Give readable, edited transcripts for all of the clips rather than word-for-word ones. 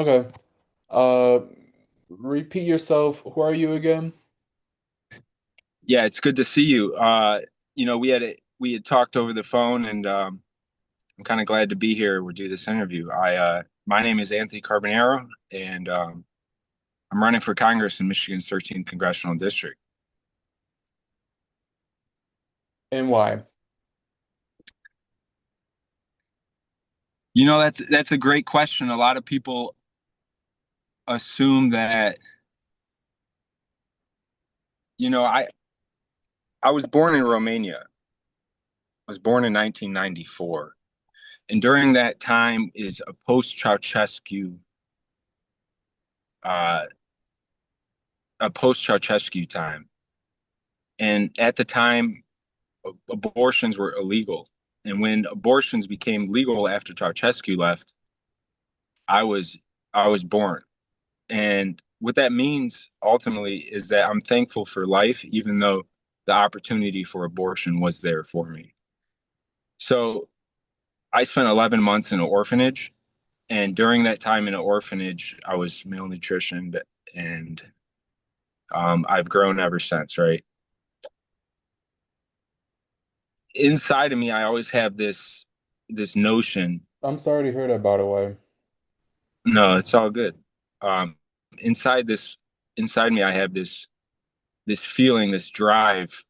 Okay. Uh, Repeat yourself. Who are you again? Yeah, it's good to see you. We had talked over the phone, and I'm kind of glad to be here. We'll do this interview. My name is Anthony Carbonaro, and I'm running for Congress in Michigan's 13th Congressional District. And why? That's a great question. A lot of people assume that, you know, I was born in Romania. I was born in 1994, and during that time is uh, a post-Ceausescu time. And at the time, abortions were illegal. And when abortions became legal after Ceausescu left, I was I was born. And what that means ultimately is that I'm thankful for life, even though the opportunity for abortion was there for me. So I spent 11 months in an orphanage. And during that time in an orphanage, I was malnutritioned and I've grown ever since, right? Inside of me, I always have this notion. I'm sorry to hear that, by the way. No, it's all good. Um, inside this, inside me, I have this feeling, this drive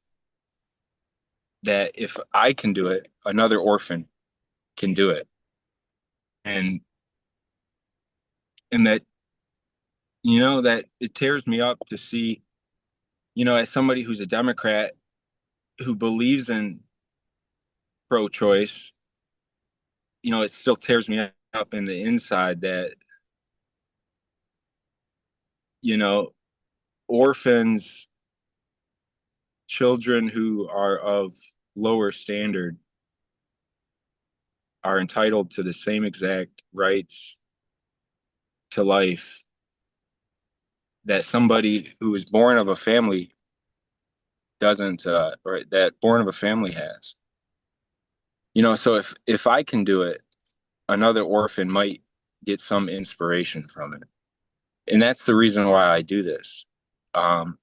that if I can do it, another orphan can do it, and and that that it tears me up to see, as somebody who's a Democrat who believes in pro-choice, it still tears me up in the inside that you know orphans, children who are of lower standard are entitled to the same exact rights to life that somebody who is born of a family doesn't, or that born of a family has. So if I can do it, another orphan might get some inspiration from it, and that's the reason why I do this. Um,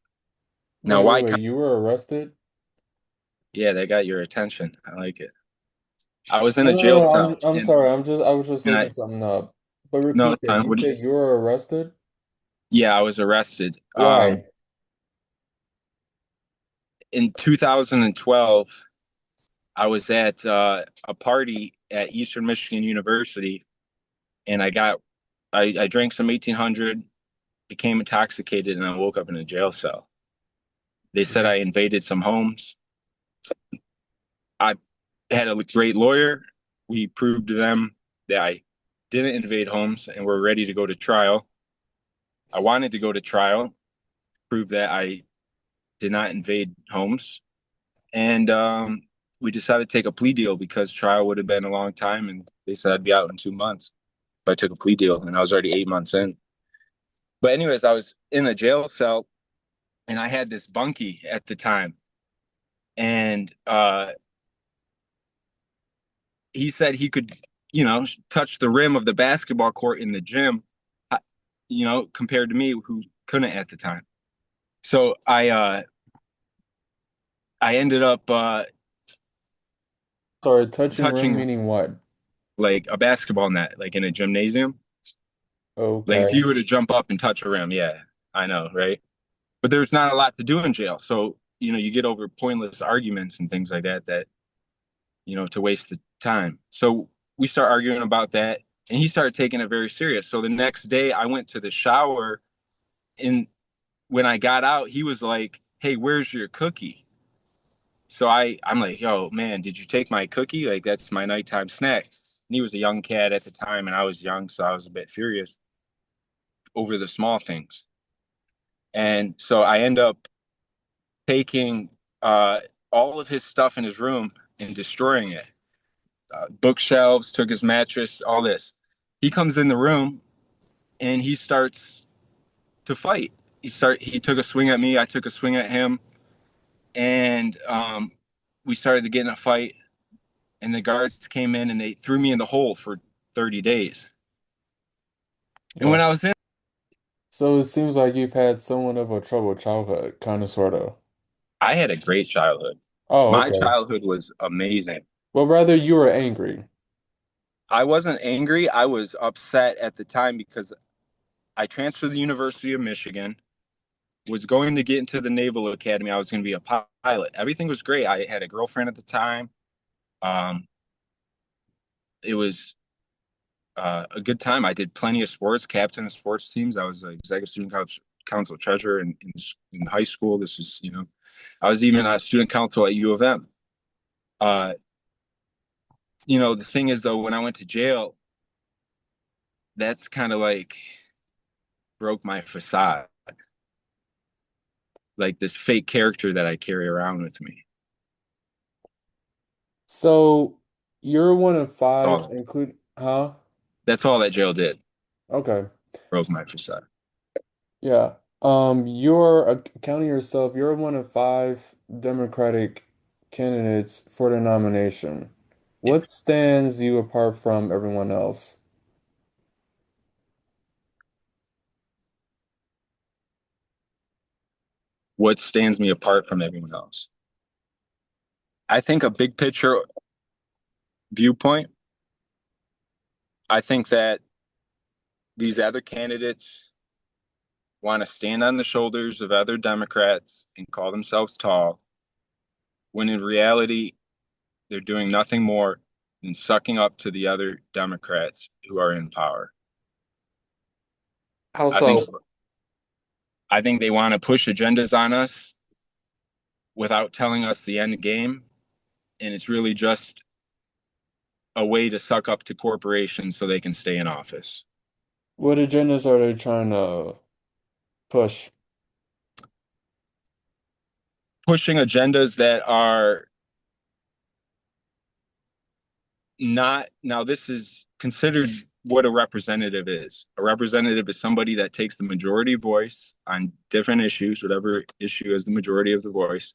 now, Wait, wait, why? wait. You were arrested? Yeah, that got your attention. I like it. I was in No, a no, jail no. cell, I'm sorry. I was just and looking I something up. But no, repeat that. no, You said you were arrested? yeah, I was arrested. Why? In 2012, I was at a party at Eastern Michigan University, and I drank some 1800, became intoxicated, and I woke up in a jail cell. They said I invaded some homes. I had a great lawyer. We proved to them that I didn't invade homes, and we're ready to go to trial. I wanted to go to trial, prove that I did not invade homes, and we decided to take a plea deal because trial would have been a long time, and they said I'd be out in 2 months. I took a plea deal, and I was already 8 months in. But anyways, I was in a jail cell, and I had this bunkie at the time, and he said he could, touch the rim of the basketball court in the gym, compared to me who couldn't at the time. So I ended up Sorry, touching rim touching meaning what? like a basketball net, like in a gymnasium. Like if Okay. you were to jump up and touch a rim, yeah, I know, right? But there's not a lot to do in jail, so you get over pointless arguments and things like that, to waste the time. So we start arguing about that, and he started taking it very serious. So the next day, I went to the shower, and when I got out, he was like, "Hey, where's your cookie?" So I'm like, "Yo, man, did you take my cookie? Like that's my nighttime snack." And he was a young cat at the time, and I was young, so I was a bit furious over the small things. And so I end up taking all of his stuff in his room and destroying it. Bookshelves, took his mattress, all this. He comes in the room and he starts to fight. He took a swing at me, I took a swing at him, and we started to get in a fight. And the guards came in and they threw me in the hole for 30 days. And Yeah. when I was in, So it seems like you've had somewhat of a troubled childhood, kind of, sort of. I had a great childhood. Oh, My okay. childhood was amazing. Well, rather you were angry. I wasn't angry. I was upset at the time because I transferred to the University of Michigan, was going to get into the Naval Academy. I was going to be a pilot. Everything was great. I had a girlfriend at the time. Um, it was a good time. I did plenty of sports, captain of sports teams. I was an executive student council treasurer in high school. This was, I was even a student council at U of M. Uh, the thing is though, when I went to jail, that's kind of like broke my facade, like this fake character that I carry around with me. So you're one of five, Oh, include, huh? that's all that jail did. Okay. Broke my facade. Yeah. You're counting yourself, you're one of five Democratic candidates for the nomination. Yeah. What stands you apart from everyone else? What stands me apart from everyone else? I think a big picture viewpoint. I think that these other candidates want to stand on the shoulders of other Democrats and call themselves tall, when in reality, they're doing nothing more than sucking up to the other Democrats who are in power. How I think so? I think they want to push agendas on us without telling us the end game, and it's really just a way to suck up to corporations so they can stay in office. What agendas are they trying to push? Pushing agendas that are not, now this is considered what a representative is. A representative is somebody that takes the majority voice on different issues, whatever issue is the majority of the voice,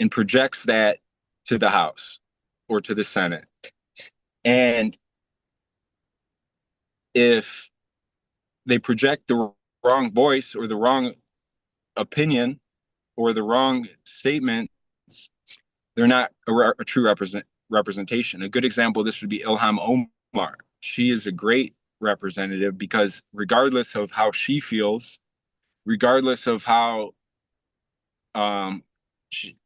and projects that to the House or to the Senate. And if they project the wrong voice or the wrong opinion or the wrong statement, they're not a true representation. A good example of this would be Ilham Omar. She is a great representative because regardless of how she feels, regardless of how, um, she,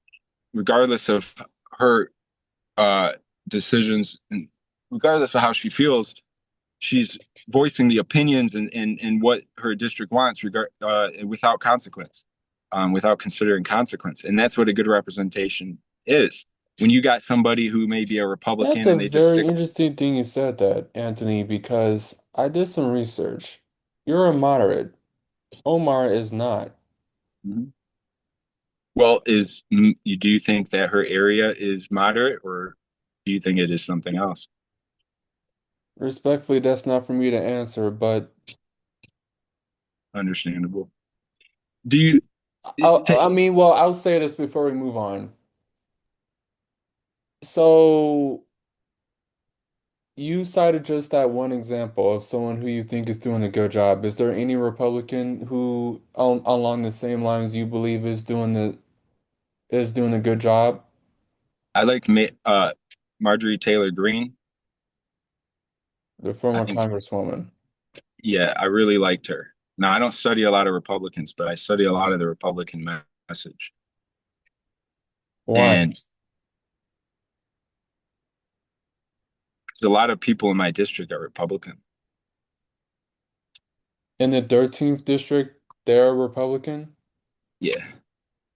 regardless of her uh, decisions, and regardless of how she feels, she's voicing the opinions and what her district wants, without consequence, without considering consequence, and that's what a good representation is. When you got somebody who may be a That's Republican a and they just very stick. interesting thing you said that, Anthony, because I did some research. You're a moderate. Omar is not. Mhm. Well, do you think that her area is moderate, or do you think it is something else? Respectfully, that's not for me to answer, but Understandable. Do you? I mean, well, I'll say this before we move on. So you cited just that one example of someone who you think is doing a good job. Is there any Republican who, along the same lines, you believe is doing a good job? I like Marjorie Taylor Greene. The I former think, Congresswoman. yeah, I really liked her. Now, I don't study a lot of Republicans, but I study a lot of the Republican message. Why? And a lot of people in my district are Republican. In the 13th district, they're Republican? Yeah.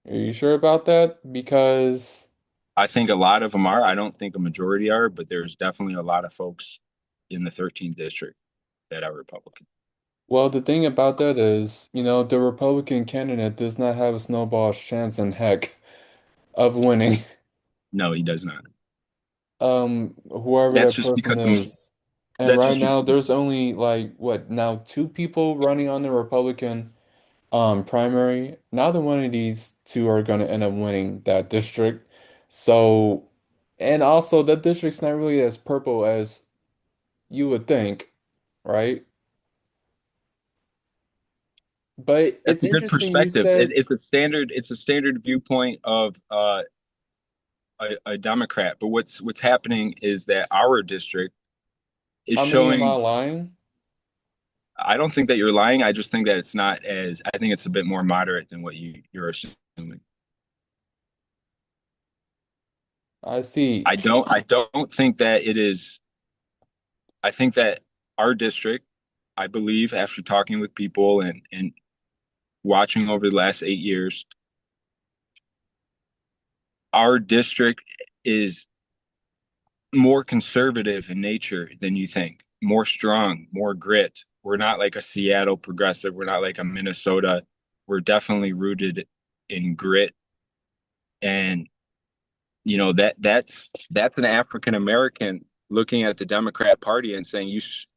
Are you sure about that? Because, I think a lot of them are. I don't think a majority are, but there's definitely a lot of folks in the 13th district that are Republican. well, the thing about that is, the Republican candidate does not have a snowball's chance in heck of winning. No, he does not. Whoever That's that just person because is. And that's right just now there's only like what now two people running on the Republican primary. Neither one of these two are gonna end up winning that district. So and also that district's not really as purple as you would think, right? But That's it's a good interesting you perspective. said, It's a standard viewpoint of a Democrat. But what's happening is that our district is I mean, am I showing. lying? I don't think that you're lying. I just think that it's not as. I think it's a bit more moderate than what you're assuming. I see. I don't think that it is. I think that our district, I believe, after talking with people and watching over the last 8 years, our district is more conservative in nature than you think, more strong, more grit. We're not like a Seattle progressive. We're not like a Minnesota. We're definitely rooted in grit. And that's an African American looking at the Democrat Party and saying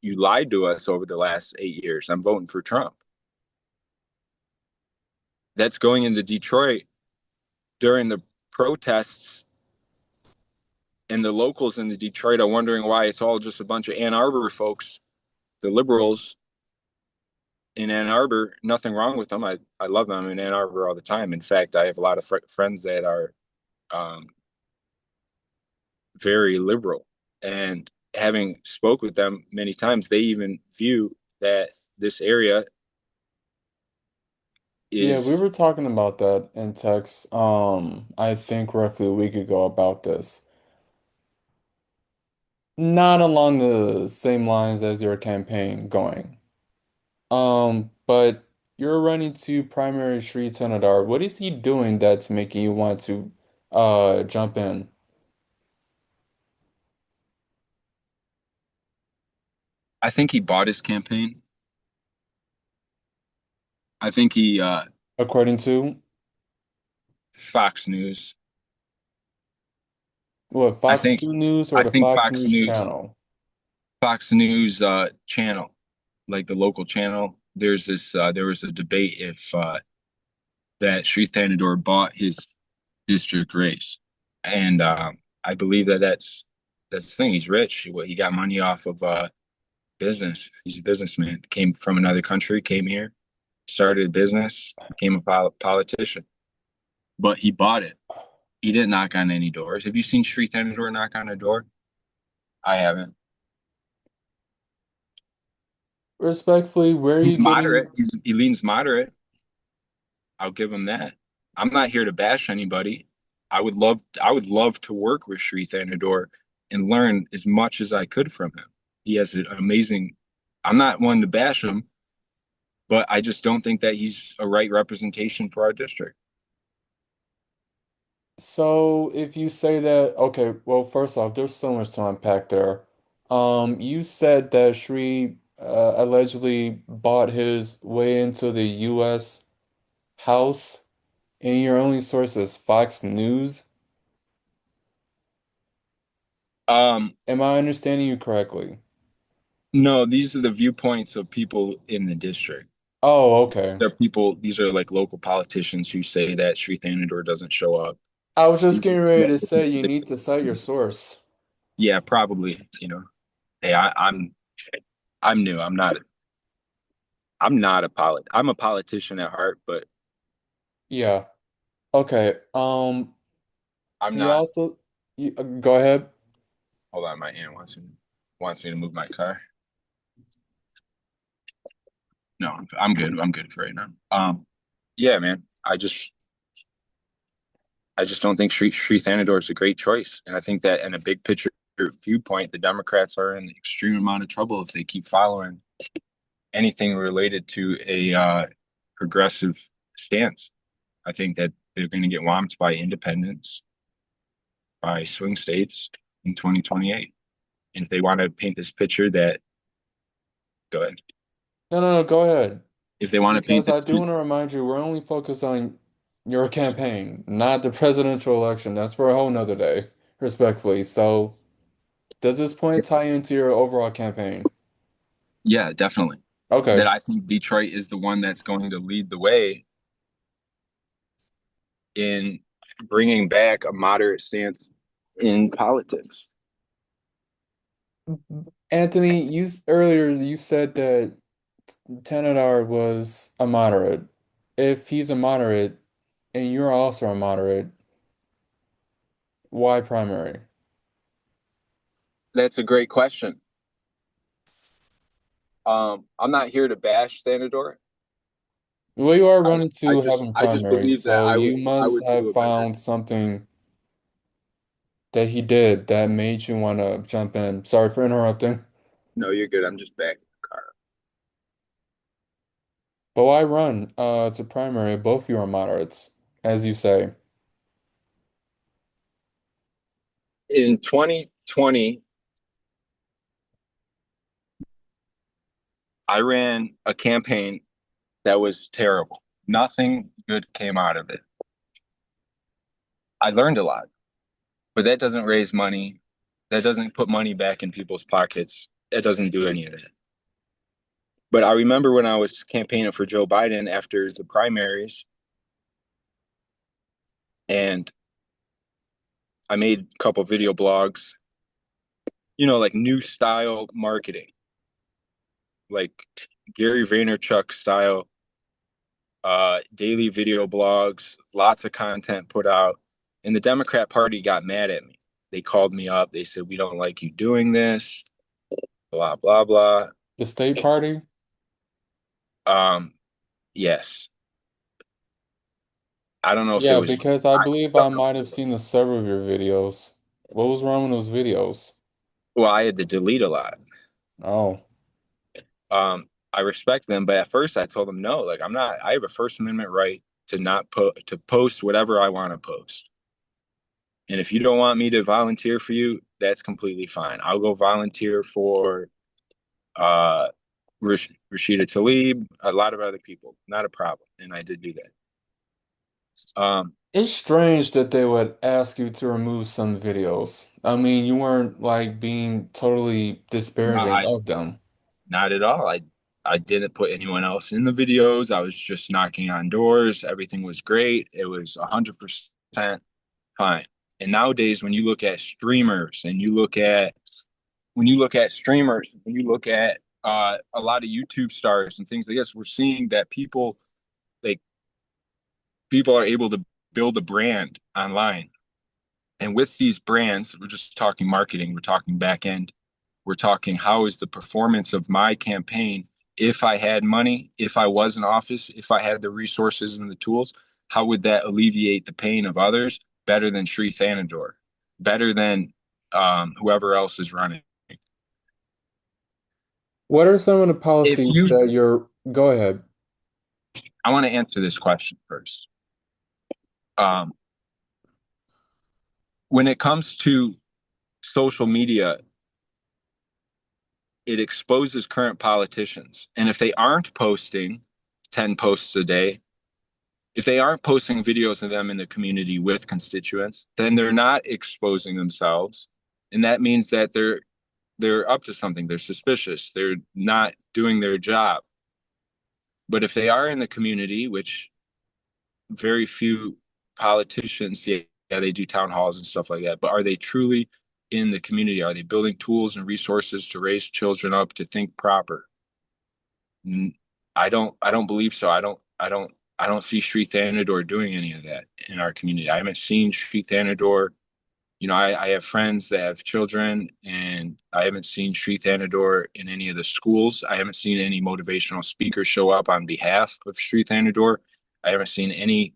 you lied to us over the last 8 years. I'm voting for Trump. That's going into Detroit during the protests, and the locals in the Detroit are wondering why it's all just a bunch of Ann Arbor folks, the liberals in Ann Arbor. Nothing wrong with them. I love them in Ann Arbor all the time. In fact, I have a lot of friends that are um, very liberal, and having spoke with them many times, they even view that this area Yeah, we is were talking about that in text, I think roughly a week ago about this. Not along the same lines as your campaign going. But you're running to primary Sri Tenadar. What is he doing that's making you want to jump in? I think he bought his campaign. I think he According to Fox News. what, I Fox think 2 News or I the think Fox News channel? Fox News channel, like the local channel. There was a debate if that Sri Thanador bought his district race, and I believe that that's the thing. He's rich. He got money off of business. He's a businessman. Came from another country, came here, started a business, became a politician. But he bought it. He didn't knock on any doors. Have you seen Sri Thanador knock on a door? I haven't. Respectfully, where are you He's moderate. getting? He leans moderate. I'll give him that. I'm not here to bash anybody. I would love to work with Sri Thanador and learn as much as I could from him. He has an amazing. I'm not one to bash him, but I just don't think that he's a right representation for our district. So if you say that, okay, well, first off, there's so much to unpack there. You said that Shri allegedly bought his way into the U.S. House, and your only source is Fox News. Um, Am I understanding you correctly? no, these are the viewpoints of people in the district. Oh, okay. They're people. These are like local politicians who say that Sri Thanador doesn't show up. I was just These getting are ready to local say people. you need to cite your source. Yeah, probably. Hey, I'm new. I'm a politician at heart, but Yeah. Okay. I'm He not. also, go ahead. Hold on, my aunt wants me to move my car. No, I'm good. I'm good for right now. Yeah, man. I just don't think Sri Thanador is a great choice, and I think that in a big picture viewpoint, the Democrats are in extreme amount of trouble if they keep following anything related to a progressive stance. I think that they're going to get whomped by independents, by swing states in 2028. And if they want to paint this picture that, go ahead. No, no, no, go ahead. If they want to paint Because this, I do want to remind you, we're only focused on your campaign, not the presidential election. That's for a whole nother day, respectfully. So, does this point tie into your overall campaign? yeah, definitely. That Okay. I think Detroit is the one that's going to lead the way in bringing back a moderate stance in politics. Anthony, earlier you said that Tanadar was a moderate. If he's a moderate and you're also a moderate, why primary? That's a great question. I'm not here to bash Thanador. Well, you are I, running I to just having I just primary, believe that so you I must would do have a better. found something that he did that made you want to jump in. Sorry for interrupting. No, you're good. I'm just back in the car. But why run to primary? Both you are moderates, as you say. In 2020, I ran a campaign that was terrible. Nothing good came out of it. I learned a lot, but that doesn't raise money. That doesn't put money back in people's pockets. That doesn't do any of that. But I remember when I was campaigning for Joe Biden after the primaries, and I made a couple video blogs, like new style marketing, like Gary Vaynerchuk style, daily video blogs, lots of content put out. And the Democrat Party got mad at me. They called me up. They said, "We don't like you doing this, blah, blah, blah." The state party? Um, yes. I don't know if it Yeah, was, because I I believe I don't know might if have it was. seen several of your videos. What was wrong with those videos? Well, I had to delete a lot. Oh, I respect them, but at first I told them no, like I'm not, I have a First Amendment right to not to post whatever I want to post. And if you don't want me to volunteer for you, that's completely fine. I'll go volunteer for uh Rashida Tlaib, a lot of other people. Not a problem. And I did do that. it's strange that they would ask you to remove some videos. I mean, you weren't like being totally disparaging I of them. Not at all. I didn't put anyone else in the videos. I was just knocking on doors. Everything was great. It was 100% fine. And nowadays, when you look at streamers and you look at when you look at streamers, when you look at a lot of YouTube stars and things like this, we're seeing that like people are able to build a brand online. And with these brands, we're just talking marketing, we're talking back end, we're talking how is the performance of my campaign if I had money, if I was in office, if I had the resources and the tools, how would that alleviate the pain of others better than Sri Thanador, better than whoever else is running? What are some of the If policies you, that you're, go ahead. I want to answer this question first. Um, when it comes to social media, it exposes current politicians. And if they aren't posting 10 posts a day, if they aren't posting videos of them in the community with constituents, then they're not exposing themselves. And that means that they're up to something. They're suspicious. They're not doing their job. But if they are in the community, which very few politicians, yeah, they do town halls and stuff like that, but are they truly in the community? Are they building tools and resources to raise children up to think proper? I don't believe so. I don't see Sri Thanador doing any of that in our community. I haven't seen Sri Thanador. I have friends that have children, and I haven't seen Sri Thanador in any of the schools. I haven't seen any motivational speakers show up on behalf of Sri Thanador. I haven't seen any.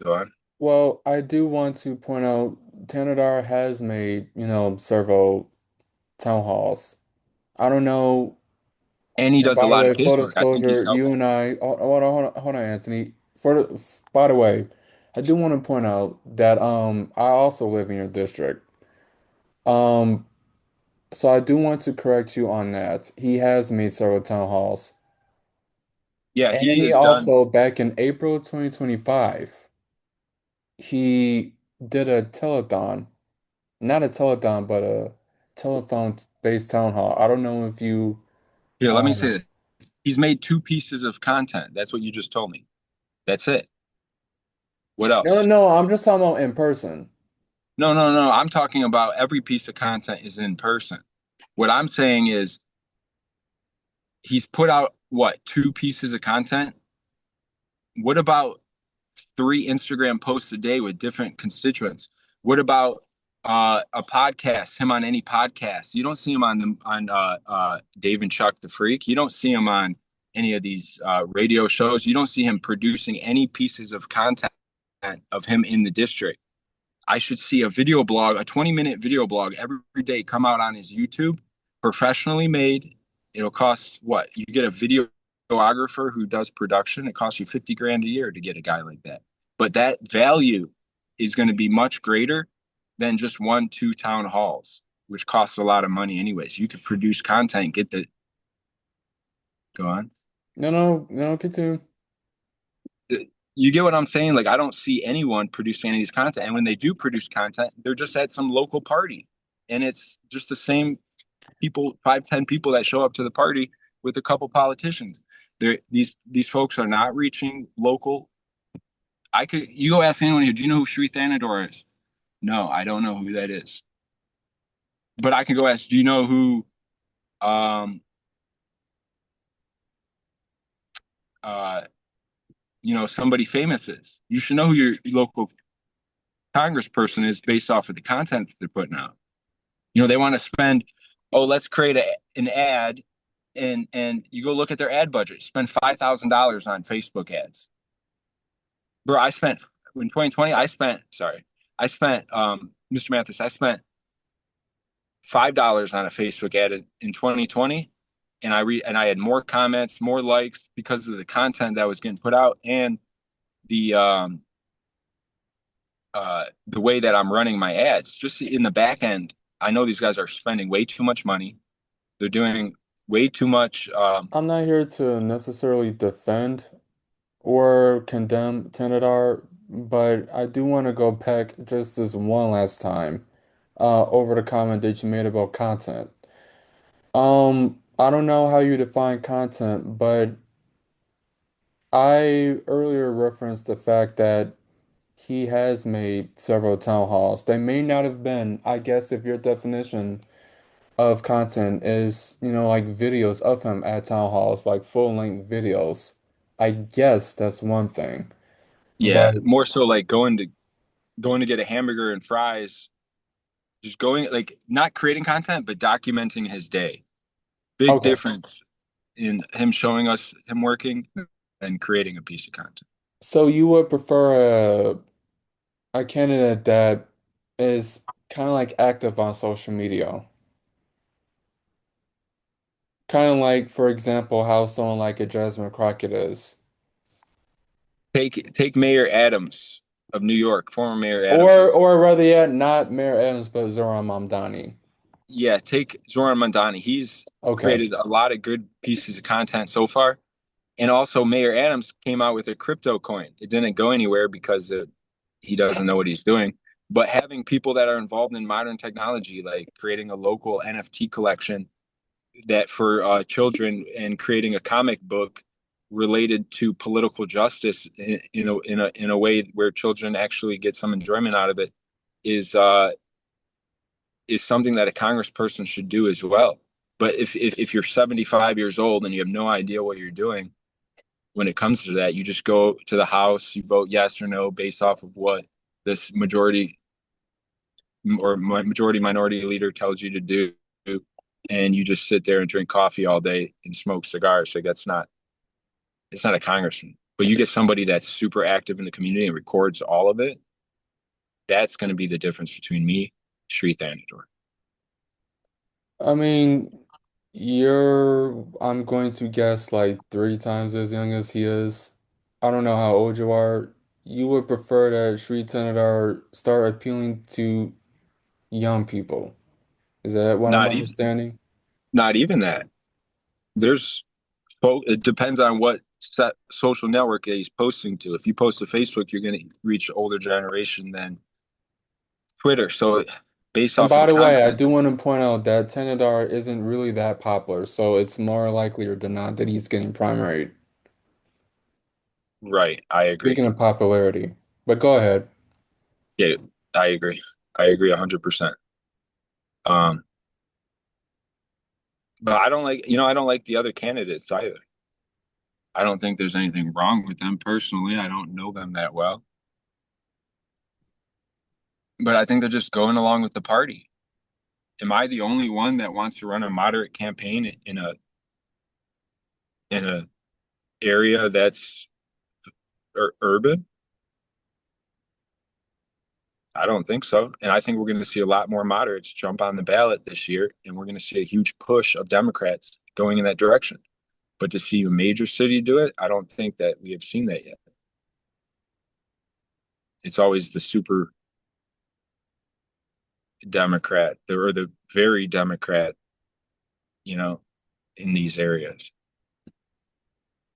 Go on. Well, I do want to point out Tanadar has made, several town halls. I don't know. And he And does a by the lot of way, his full work. I think he's disclosure, you helped. and I, hold on, Anthony. By the way, I do want to point out that I also live in your district. Um, so I do want to correct you on that. He has made several town halls. Yeah, And he he has done. also, back in April 2025, he did a telethon. Not a telethon, but a telephone-based town hall. I don't know if you Here, let me say um this. He's made two pieces of content. That's what you just told me. That's it. What no, else? no, I'm just talking about in person. No, no, no. I'm talking about every piece of content is in person. What I'm saying is He's put out what, two pieces of content? What about three Instagram posts a day with different constituents? What about a podcast? Him on any podcast? You don't see him on Dave and Chuck the Freak. You don't see him on any of these radio shows. You don't see him producing any pieces of content of him in the district. I should see a video blog, a 20-minute video blog every day come out on his YouTube, professionally made. It'll cost what? You get a videographer who does production, it costs you 50 grand a year to get a guy like that. But that value is going to be much greater than just one, two town halls, which costs a lot of money anyways. You could produce content, get the go on. No, no, no, continue. You get what I'm saying? Like, I don't see anyone producing any of these content. And when they do produce content, they're just at some local party. And it's just the same people, 5, 10 people that show up to the party with a couple politicians. These folks are not reaching local. You go ask anyone here, do you know who Sri Thanador is? No, I don't know who that is. But I can go ask, do you know who um uh somebody famous is? You should know who your local congressperson is based off of the content that they're putting out. They want to spend, oh, let's create an ad, and you go look at their ad budget, spend $5,000 on Facebook ads. Bro, I spent in 2020, I spent Mr. Mathis, I spent $5 on a Facebook ad in 2020, and I had more comments, more likes because of the content that was getting put out and the the way that I'm running my ads. Just in the back end, I know these guys are spending way too much money. They're doing way too much. I'm not here to necessarily defend or condemn Tenedar, but I do want to go back just this one last time over the comment that you made about content. I don't know how you define content, but I earlier referenced the fact that he has made several town halls. They may not have been, I guess, if your definition of content is, like videos of him at town halls, like full-length videos. I guess that's one thing. Yeah, But more so like going to get a hamburger and fries, just going, like, not creating content, but documenting his day. Big okay. difference in him showing us him working and creating a piece of content. So you would prefer a candidate that is kind of like active on social media. Kind of like, for example, how someone like a Jasmine Crockett is. Take Mayor Adams of New York, former Mayor Adams. Or rather yet, not Mayor Adams, but Zoran Mamdani. Yeah, take Zoran Mandani. He's Okay. created a lot of good pieces of content so far. And also, Mayor Adams came out with a crypto coin. It didn't go anywhere because he doesn't know what he's doing. But having people that are involved in modern technology, like creating a local NFT collection that for children, and creating a comic book related to political justice in a way where children actually get some enjoyment out of it, is is something that a congressperson should do as well. But if you're 75 years old and you have no idea what you're doing when it comes to that, you just go to the House, you vote yes or no based off of what this majority or majority minority leader tells you to do, and you just sit there and drink coffee all day and smoke cigars. Like, it's not a congressman. But you get somebody that's super active in the community and records all of it. That's going to be the difference between me, Sri Thanador. I mean, I'm going to guess like 3 times as young as he is. I don't know how old you are. You would prefer that Sri Tenadar start appealing to young people. Is that what I'm Not even, understanding? not even that. There's, it depends on what social network that he's posting to. If you post to Facebook, you're going to reach older generation than Twitter. So based And off of by the the way, I content, do want to point out that Tenadar isn't really that popular, so it's more likely than not that he's getting primaried. right? I agree. Speaking of popularity, but go ahead. Yeah, I agree. I agree 100%. Um, But I don't like, I don't like the other candidates either. I don't think there's anything wrong with them personally. I don't know them that well, but I think they're just going along with the party. Am I the only one that wants to run a moderate campaign in a area that's urban? I don't think so. And I think we're going to see a lot more moderates jump on the ballot this year, and we're going to see a huge push of Democrats going in that direction. But to see a major city do it, I don't think that we have seen that yet. It's always the super Democrat, or the very Democrat, you know, in these areas.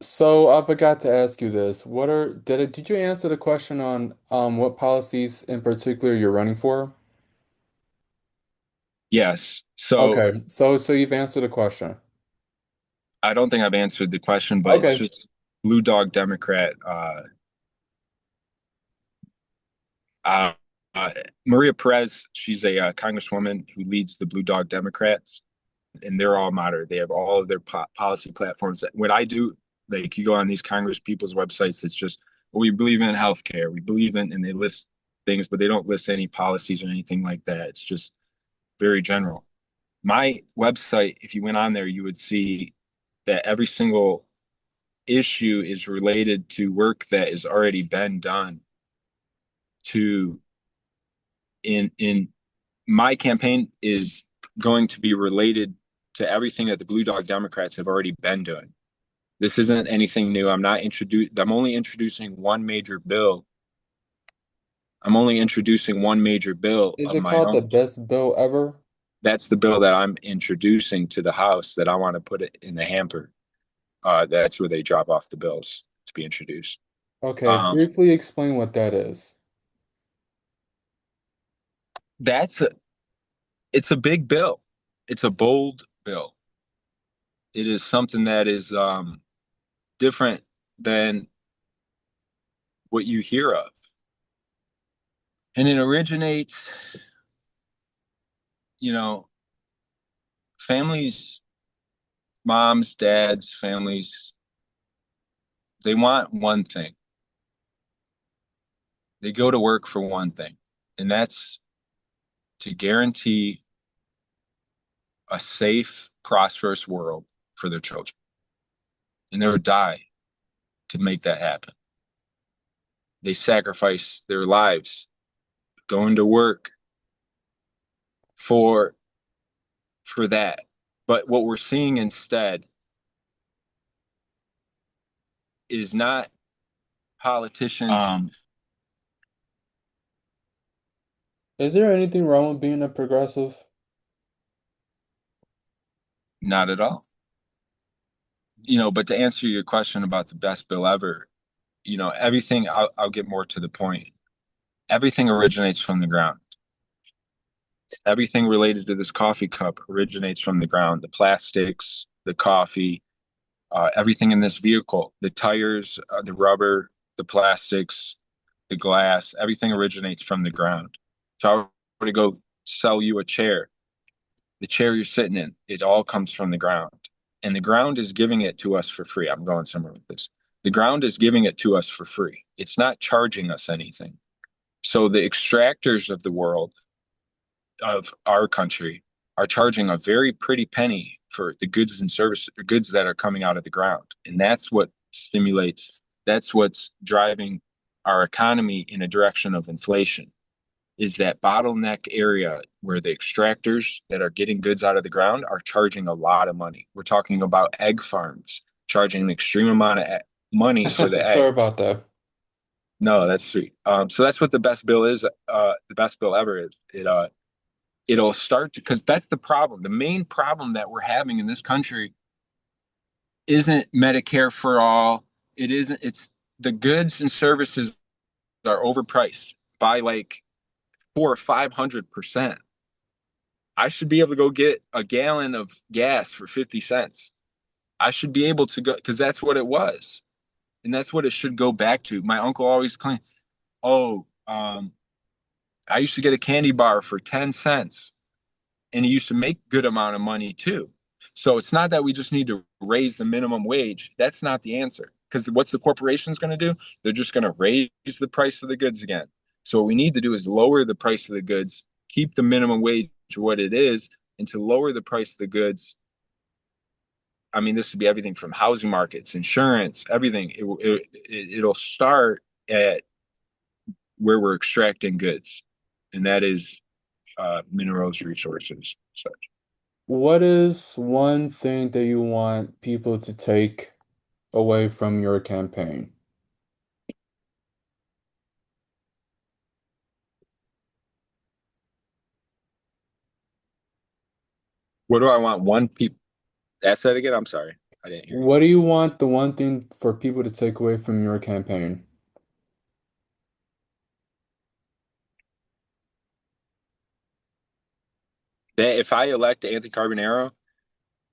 So I forgot to ask you this. Did you answer the question on what policies in particular you're running for? Yes. So Okay, so you've answered the question. I don't think I've answered the question, but it's Okay. just blue dog Democrat. Uh, uh, Maria Perez, she's a congresswoman who leads the Blue Dog Democrats, and they're all moderate. They have all of their policy platforms. What I do, like you go on these Congress people's websites, it's just, well, we believe in healthcare, we believe in, and they list things, but they don't list any policies or anything like that. It's just very general. My website, if you went on there, you would see that every single issue is related to work that has already been done to in my campaign is going to be related to everything that the Blue Dog Democrats have already been doing. This isn't anything new. I'm only introducing one major bill. I'm only introducing one major bill Is of it my called the own. best bill ever? That's the bill that I'm introducing to the House that I want to put it in the hamper. That's where they drop off the bills to be introduced. Okay, Um, briefly explain what that is. that's a, it's a big bill. It's a bold bill. It is something that is different than what you hear of. And it originates, you know, families, moms, dads, families, they want one thing. They go to work for one thing, and that's to guarantee a safe, prosperous world for their children. And they would die to make that happen. They sacrifice their lives going to work for that. But what we're seeing instead is not politicians. Is there anything wrong with being a progressive? Not at all. But to answer your question about the best bill ever, everything, I'll get more to the point. Everything originates from the ground. Everything related to this coffee cup originates from the ground. The plastics, the coffee, everything in this vehicle, the tires, the rubber, the plastics, the glass, everything originates from the ground. If I were to go sell you a chair, the chair you're sitting in, it all comes from the ground. And the ground is giving it to us for free. I'm going somewhere with this. The ground is giving it to us for free. It's not charging us anything. So the extractors of the world, of our country, are charging a very pretty penny for the goods and services, goods that are coming out of the ground. And that's what's driving our economy in a direction of inflation, is that bottleneck area where the extractors that are getting goods out of the ground are charging a lot of money. We're talking about egg farms charging an extreme amount of money for the Sorry eggs. about that. No, that's sweet. So that's what the best bill is. The best bill ever is. It'll start because that's the problem. The main problem that we're having in this country isn't Medicare for all. It isn't. It's the goods and services are overpriced by like 400 or 500%. I should be able to go get a gallon of gas for 50 cents. I should be able to go because that's what it was. And that's what it should go back to. My uncle always claimed, oh, I used to get a candy bar for 10 cents. And he used to make good amount of money too. So it's not that we just need to raise the minimum wage. That's not the answer. Because what's the corporations going to do? They're just going to raise the price of the goods again. So what we need to do is lower the price of the goods, keep the minimum wage what it is, and to lower the price of the goods. I mean, this would be everything from housing markets, insurance, everything. It'll start at where we're extracting goods, and that is minerals, resources, such. What is one thing that you want people to take away from your campaign? What do I want? One people. Ask that again. I'm sorry, I didn't hear you. What do you want the one thing for people to take away from your campaign? That if I elect Anthony Carbonaro,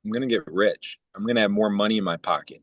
I'm gonna get rich. I'm gonna have more money in my pocket.